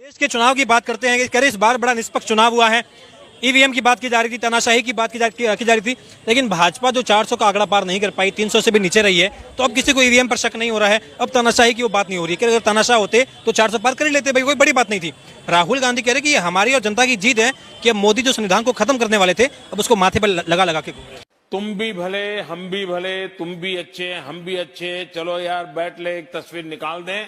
देश के चुनाव की बात करते हैं कि करे इस बार बड़ा निष्पक्ष चुनाव हुआ है। ईवीएम की बात की जा रही थी, तानाशाही की बात की जा रही थी, लेकिन भाजपा जो 400 का आंकड़ा पार नहीं कर पाई, 300 से भी नीचे रही है, तो अब किसी को ईवीएम पर शक नहीं हो रहा है। अब तानाशाही की वो बात नहीं हो रही है कि अगर तानाशाह होते तो 400 पार कर ही लेते, भाई कोई बड़ी बात नहीं थी। राहुल गांधी कह रहे कि ये हमारी और जनता की जीत है कि अब मोदी जो संविधान को खत्म करने वाले थे, अब उसको माथे पर लगा लगा के घूम रहे हैं। तुम भी भले, हम भी भले, तुम भी अच्छे, हम भी अच्छे, चलो यार बैठ ले, एक तस्वीर निकाल दें।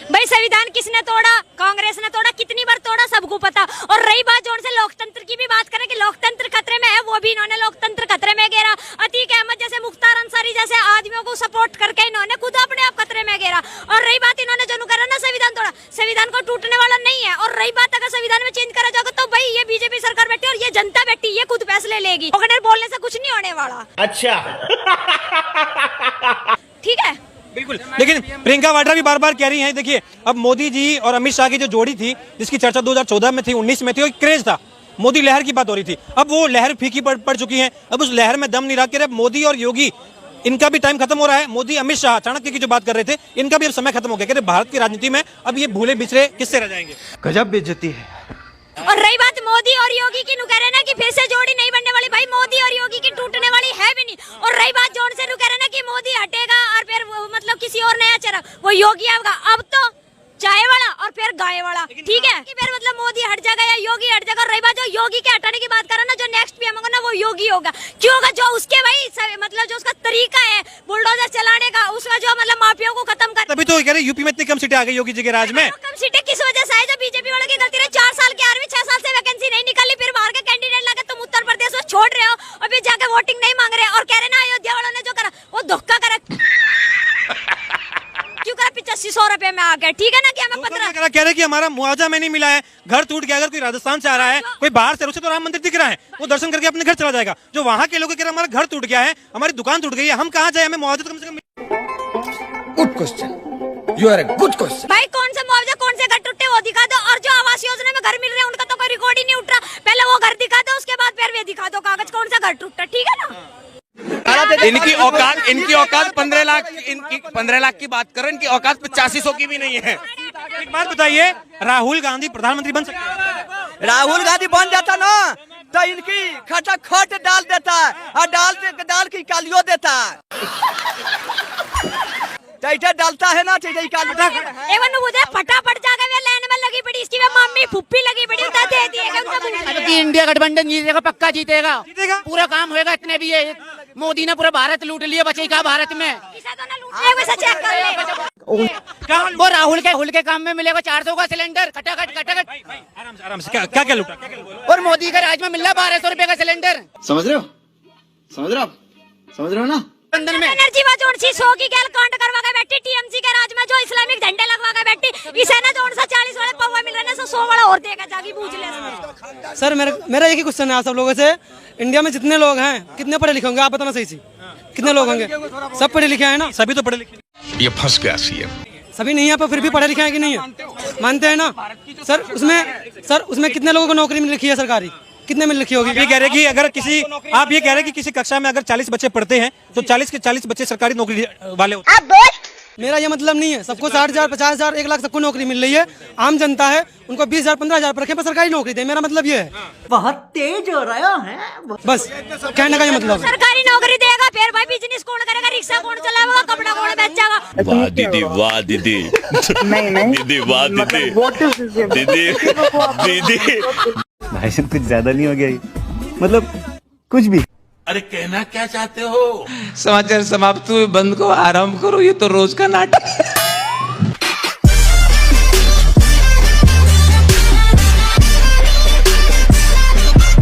भाई संविधान किसने तोड़ा? कांग्रेस ने तोड़ा। कितनी बार तोड़ा सबको पता। और रही बात जोन से लोकतंत्र की भी बात करें कि लोकतंत्र खतरे में है, वो भी इन्होंने लोकतंत्र खतरे में घेरा। अतीक अहमद जैसे, मुख्तार अंसारी जैसे आदमियों को सपोर्ट करके इन्होंने खुद अपने आप खतरे में घेरा। और रही बात इन्होंने जो करा ना, संविधान तोड़ा, संविधान को टूटने वाला नहीं है। और रही बात अगर संविधान में चेंज करा जाएगा तो भाई ये बीजेपी सरकार बैठी और ये जनता बैठी, ये खुद फैसले लेगी। बोलने से कुछ नहीं होने वाला। अच्छा ठीक है, बिल्कुल। लेकिन प्रियंका वाड्रा भी बार बार कह रही हैं, देखिए अब मोदी जी और अमित शाह की जो जोड़ी थी, जिसकी चर्चा 2014 में थी, 19 में थी, और क्रेज था, मोदी लहर की बात हो रही थी, अब वो लहर फीकी पड़ चुकी है। अब उस लहर में दम नहीं रहा। अब मोदी और योगी, इनका भी टाइम खत्म हो रहा है। मोदी, अमित शाह, चाणक्य की जो बात कर रहे थे, इनका भी अब समय खत्म हो गया। भारत की राजनीति में अब ये भूले बिछड़े किससे रह जाएंगे? गजब बेइज्जती है। और रही बात मोदी और योगी की, नु कह रहे ना कि फिर से जोड़ी नहीं बनने वाली। भाई मोदी और योगी की टूटने वाली है भी नहीं। और रही बात जोन से, नु कह रहे ना कि मोदी हटेगा और फिर मतलब किसी और नया चेहरा, वो योगी आएगा। अब तो चाय वाला और फिर गाय वाला, ठीक है कि फिर मतलब मोदी हट जाएगा या योगी हट जाएगा। रही बात जो योगी के हटाने की बात कर रहा ना, जो नेक्स्ट पीएम होगा ना वो योगी होगा। क्यों होगा? जो उसके भाई मतलब जो उसका तरीका है बुलडोजर चलाने का, उसका जो मतलब माफिया को खत्म कर। तभी तो कह रहे यूपी में इतनी कम सीटें आ गई योगी जी के राज में। कम सीटें किस वजह से है? जो बीजेपी वालों की गलती रही। 4 साल के आर्मी, 6 साल से वैकेंसी नहीं निकाली, फिर बाहर के कैंडिडेट लाके तुम उत्तर प्रदेश में छोड़ रहे हो और फिर जाके वोटिंग नहीं मांग रहे और कह रहे ना अयोध्या वालों ने जो करा वो धोखा करा। क्यों करा? 8500 रुपए में आ गए, ठीक है ना कि हमें 15 कह रहे कि हमारा मुआवजा में नहीं मिला है, घर टूट गया। अगर कोई राजस्थान से आ रहा है, कोई बाहर से, उसे तो राम मंदिर दिख रहा है, वो दर्शन करके अपने घर चला जाएगा। जो वहाँ के लोग कह रहे हमारा घर टूट गया है, हमारी दुकान टूट गई है, हम कहाँ जाए, हमें मुआवजा तो कम से कम। Good question, you are a good question. भाई कौन सा मुआवजा, कौन से घर टूटे वो दिखा दो। और जो आवास योजना में घर मिल रहे हैं उनका तो कोई रिकॉर्ड ही नहीं उठ रहा। पहले वो घर दिखा दो, उसके बाद फिर वे दिखा दो कागज कौन सा घर टूटा, ठीक है ना। इनकी औकात 15 लाख, इनकी 15 लाख की बात करो, इनकी औकात 8500 की भी नहीं है। एक बात बताइए, राहुल गांधी प्रधानमंत्री बन सकते हैं? राहुल गांधी बन जाता ना तो इनकी खटाखट डाल देता और डाल की कालियो देता। टाइटर डालता है ना, एवं मुझे फटाफट जाके वे लाइन में लगी पड़ी, इसकी वे मम्मी फुप्पी लगी पड़ी, उधर दे दिए। इंडिया गठबंधन जीतेगा, पक्का जीतेगा, जीतेगा, पूरा काम होएगा। इतने भी है, मोदी ने पूरा भारत लूट लिया, बचेगा भारत में। वो राहुल के काम में मिलेगा 400 का सिलेंडर, खटाखट। आराम से क्या लूटा? और मोदी का राज में मिल रहा 1200 रुपए का सिलेंडर। समझ रहे हो ना? एनर्जी जोन सी 100 की गैल कांड करवा के बैठी टीएमसी के राज में, जो इस्लामिक झंडे लगवा के बैठी, इसे ना जोन सा 40 वाले पौवा मिल रहे हैं, 100 वाला और देगा जाके पूछ ले। सर मेरा एक ही क्वेश्चन है आप सब लोगों से, इंडिया में जितने लोग हैं कितने पढ़े लिखे होंगे आप बताना सही से, कितने लोग होंगे? सब पढ़े लिखे हैं ना? सभी तो पढ़े लिखे। ये फंस गया सीएम। सभी नहीं है पर फिर भी पढ़े लिखे हैं कि नहीं है? मानते हैं ना सर? उसमें कितने लोगों को नौकरी मिल रखी है सरकारी? कितने मिल रखी होगी? ये कह रहे कि अगर आप ये कह रहे हैं कि किसी कक्षा में अगर 40 बच्चे पढ़ते हैं तो 40 के 40 बच्चे सरकारी नौकरी वाले होते हैं। मेरा ये मतलब नहीं है सबको 60,000, 50,000, 1 लाख सबको नौकरी मिल रही है। आम जनता है उनको 20,000, 15,000 पर रखे पर सरकारी नौकरी दे, मेरा मतलब ये है। बहुत तेज हो रहा है बस कहने का ये मतलब। सरकारी नौकरी देगा फिर भाई बिजनेस कौन करेगा, रिक्शा कौन चलाएगा, कपड़ा कौन बेचेगा? वाह दीदी, वाह दीदी, दीदी, वाह दीदी, दीदी। भाई साहब कुछ ज्यादा नहीं हो गया? मतलब कुछ भी। अरे कहना क्या चाहते हो? समाचार समाप्त हुए, बंद को आराम करो, ये तो रोज का नाटक।